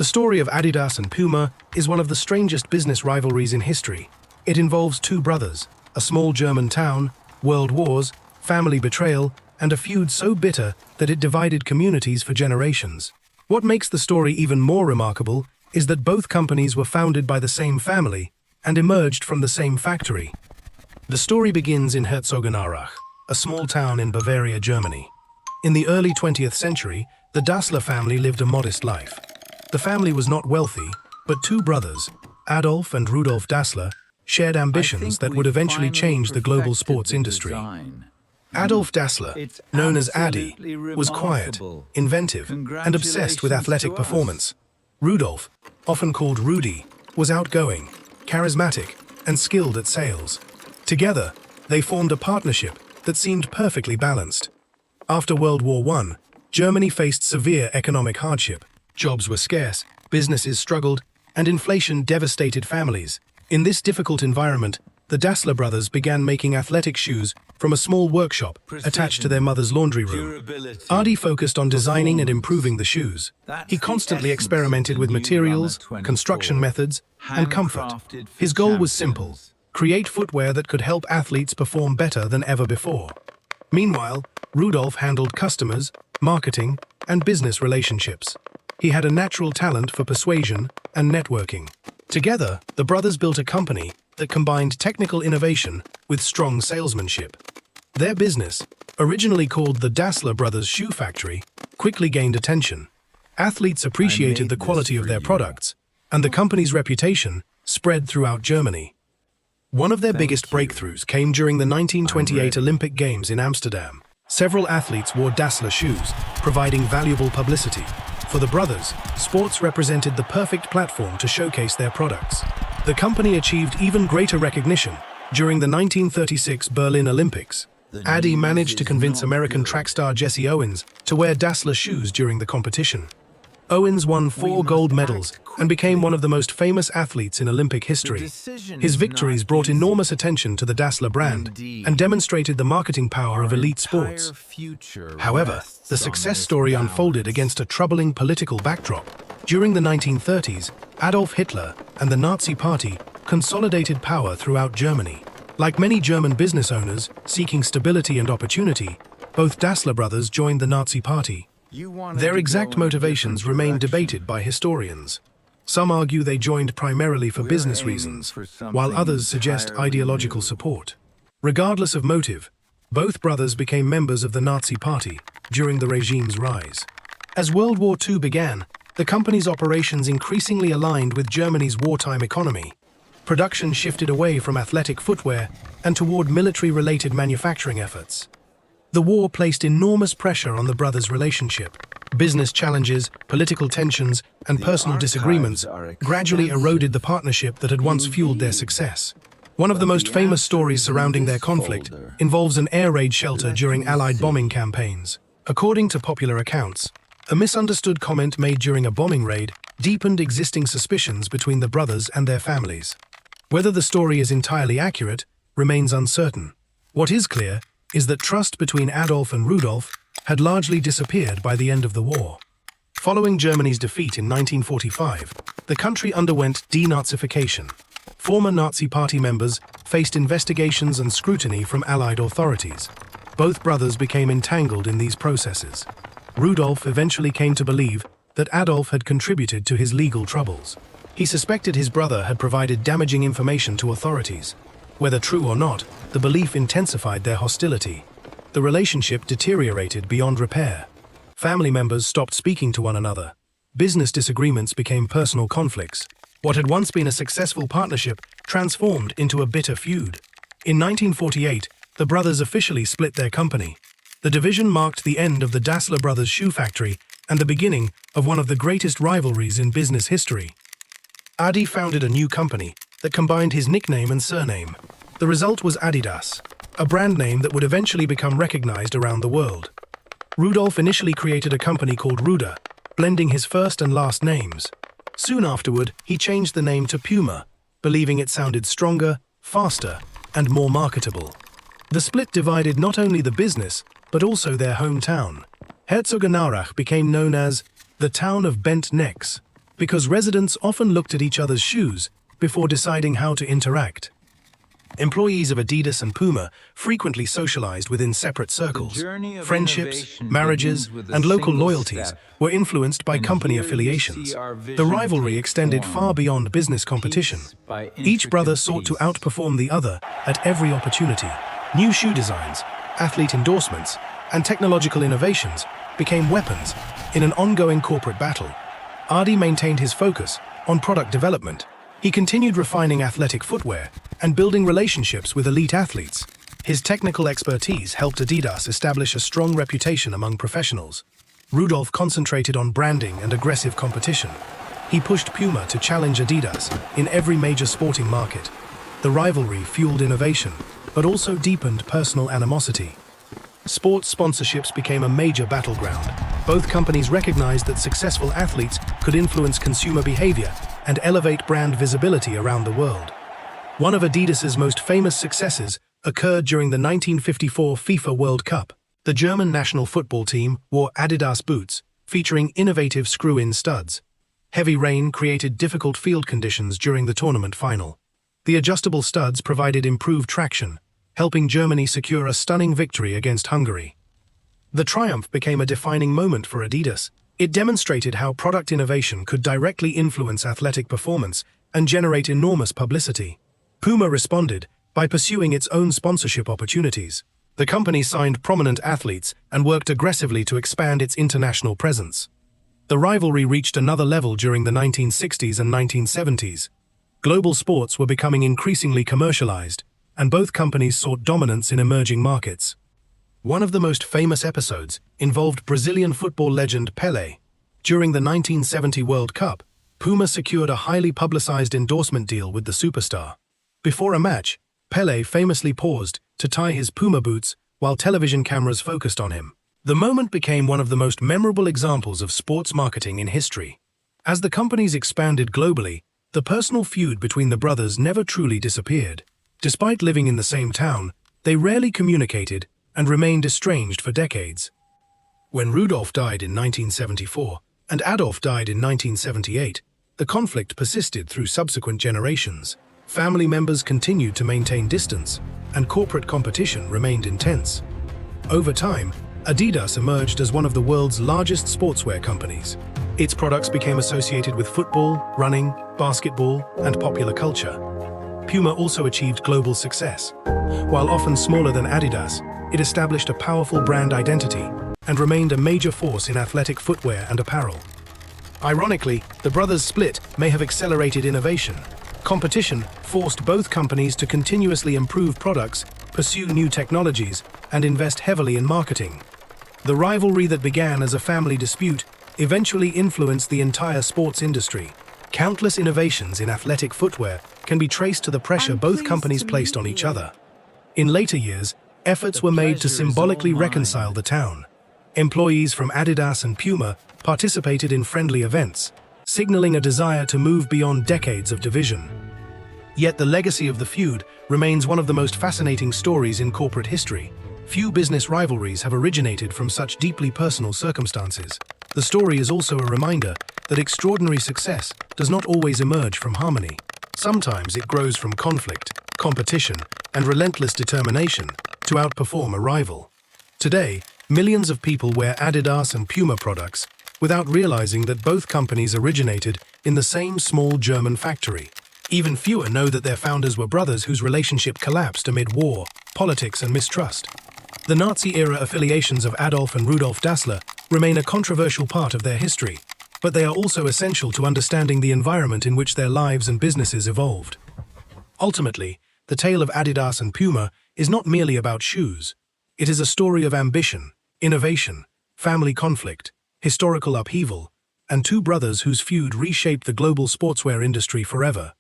The story of Adidas and Puma is one of the strangest business rivalries in history. It involves two brothers, a small German town, world wars, family betrayal, and a feud so bitter that it divided communities for generations. What makes the story even more remarkable is that both companies were founded by the same family and emerged from the same factory. The story begins in Herzogenaurach, a small town in Bavaria, Germany. In the early 20th century, the Dassler family lived a modest life. The family was not wealthy, but two brothers, Adolf and Rudolf Dassler, shared ambitions that would eventually change the global sports industry. Adolf Dassler, known as Adi, was quiet, inventive, and obsessed with athletic performance. Rudolf, often called Rudy, was outgoing, charismatic, and skilled at sales. Together, they formed a partnership that seemed perfectly balanced. After World War I, Germany faced severe economic hardship. Jobs were scarce, businesses struggled, and inflation devastated families. In this difficult environment, the Dassler brothers began making athletic shoes from a small workshop attached to their mother's laundry room. Adi focused on designing and improving the shoes. He constantly experimented with materials, construction methods, and comfort. His goal was simple: create footwear that could help athletes perform better than ever before. Meanwhile, Rudolf handled customers, marketing, and business relationships. He had a natural talent for persuasion and networking. Together, the brothers built a company that combined technical innovation with strong salesmanship. Their business, originally called the Dassler Brothers Shoe Factory, quickly gained attention. Athletes appreciated the quality of their products, and the company's reputation spread throughout Germany. One of their biggest breakthroughs came during the 1928 Olympic Games in Amsterdam. Several athletes wore Dassler shoes, providing valuable publicity. For the brothers, sports represented the perfect platform to showcase their products. The company achieved even greater recognition during the 1936 Berlin Olympics. Adi managed to convince American track star Jesse Owens to wear Dassler shoes during the competition. Owens won 4 gold medals and became one of the most famous athletes in Olympic history. His victories brought enormous attention to the Dassler brand and demonstrated the marketing power of elite sports. However, the success story unfolded against a troubling political backdrop. During the 1930s, Adolf Hitler and the Nazi Party consolidated power throughout Germany. Like many German business owners seeking stability and opportunity, both Dassler brothers joined the Nazi Party. Their exact motivations remain debated by historians. Some argue they joined primarily for business reasons, while others suggest ideological support. Regardless of motive, both brothers became members of the Nazi Party during the regime's rise. As World War II began, the company's operations increasingly aligned with Germany's wartime economy. Production shifted away from athletic footwear and toward military-related manufacturing efforts. The war placed enormous pressure on the brothers' relationship. Business challenges, political tensions, and personal disagreements gradually eroded the partnership that had once fueled their success. One of the most famous stories surrounding their conflict involves an air raid shelter during Allied bombing campaigns. According to popular accounts, a misunderstood comment made during a bombing raid deepened existing suspicions between the brothers and their families. Whether the story is entirely accurate remains uncertain. What is clear is that trust between Adolf and Rudolf had largely disappeared by the end of the war. Following Germany's defeat in 1945, the country underwent denazification. Former Nazi Party members faced investigations and scrutiny from Allied authorities. Both brothers became entangled in these processes. Rudolf eventually came to believe that Adolf had contributed to his legal troubles. He suspected his brother had provided damaging information to authorities. Whether true or not, the belief intensified their hostility. The relationship deteriorated beyond repair. Family members stopped speaking to one another. Business disagreements became personal conflicts. What had once been a successful partnership transformed into a bitter feud. In 1948, the brothers officially split their company. The division marked the end of the Dassler Brothers Shoe Factory and the beginning of one of the greatest rivalries in business history. Adi founded a new company that combined his nickname and surname. The result was Adidas, a brand name that would eventually become recognized around the world. Rudolf initially created a company called Ruda, blending his first and last names. Soon afterward, he changed the name to Puma, believing it sounded stronger, faster, and more marketable. The split divided not only the business, but also their hometown. Herzogenaurach became known as the town of bent necks. because residents often looked at each other's shoes before deciding how to interact. Employees of Adidas and Puma frequently socialized within separate circles. Friendships, marriages, and local loyalties were influenced by company affiliations. The rivalry extended far beyond business competition. Each brother sought to outperform the other at every opportunity. New shoe designs, athlete endorsements, and technological innovations became weapons in an ongoing corporate battle. Adi maintained his focus on product development. He continued refining athletic footwear and building relationships with elite athletes. His technical expertise helped Adidas establish a strong reputation among professionals. Rudolf concentrated on branding and aggressive competition. He pushed Puma to challenge Adidas in every major sporting market. The rivalry fueled innovation, but also deepened personal animosity. Sports sponsorships became a major battleground. Both companies recognized that successful athletes could influence consumer behavior and elevate brand visibility around the world. One of Adidas's most famous successes occurred during the 1954 FIFA World Cup. The German national football team wore Adidas boots, featuring innovative screw-in studs. Heavy rain created difficult field conditions during the tournament final. The adjustable studs provided improved traction, helping Germany secure a stunning victory against Hungary. The triumph became a defining moment for Adidas. It demonstrated how product innovation could directly influence athletic performance and generate enormous publicity. Puma responded by pursuing its own sponsorship opportunities. The company signed prominent athletes and worked aggressively to expand its international presence. The rivalry reached another level during the 1960s and 1970s. Global sports were becoming increasingly commercialized, and both companies sought dominance in emerging markets. One of the most famous episodes involved Brazilian football legend Pelé. During the 1970 World Cup, Puma secured a highly publicized endorsement deal with the superstar. Before a match, Pelé famously paused to tie his Puma boots while television cameras focused on him. The moment became one of the most memorable examples of sports marketing in history. As the companies expanded globally, the personal feud between the brothers never truly disappeared. Despite living in the same town, they rarely communicated and remained estranged for decades. When Rudolf died in 1974 and Adolf died in 1978, the conflict persisted through subsequent generations. Family members continued to maintain distance, and corporate competition remained intense. Over time, Adidas emerged as one of the world's largest sportswear companies. Its products became associated with football, running, basketball, and popular culture. Puma also achieved global success. While often smaller than Adidas, it established a powerful brand identity and remained a major force in athletic footwear and apparel. Ironically, the brothers' split may have accelerated innovation. Competition forced both companies to continuously improve products, pursue new technologies, and invest heavily in marketing. The rivalry that began as a family dispute eventually influenced the entire sports industry. Countless innovations in athletic footwear can be traced to the pressure both companies placed on each other. In later years, efforts were made to symbolically reconcile the town. Employees from Adidas and Puma participated in friendly events, signaling a desire to move beyond decades of division. Yet the legacy of the feud remains one of the most fascinating stories in corporate history. Few business rivalries have originated from such deeply personal circumstances. The story is also a reminder that extraordinary success does not always emerge from harmony. Sometimes it grows from conflict, competition, and relentless determination to outperform a rival. Today, millions of people wear Adidas and Puma products without realizing that both companies originated in the same small German factory. Even fewer know that their founders were brothers whose relationship collapsed amid war, politics, and mistrust. The Nazi-era affiliations of Adolf and Rudolf Dassler remain a controversial part of their history, but they are also essential to understanding the environment in which their lives and businesses evolved. Ultimately, the tale of Adidas and Puma is not merely about shoes. It is a story of ambition, innovation, family conflict, historical upheaval, and two brothers whose feud reshaped the global sportswear industry forever.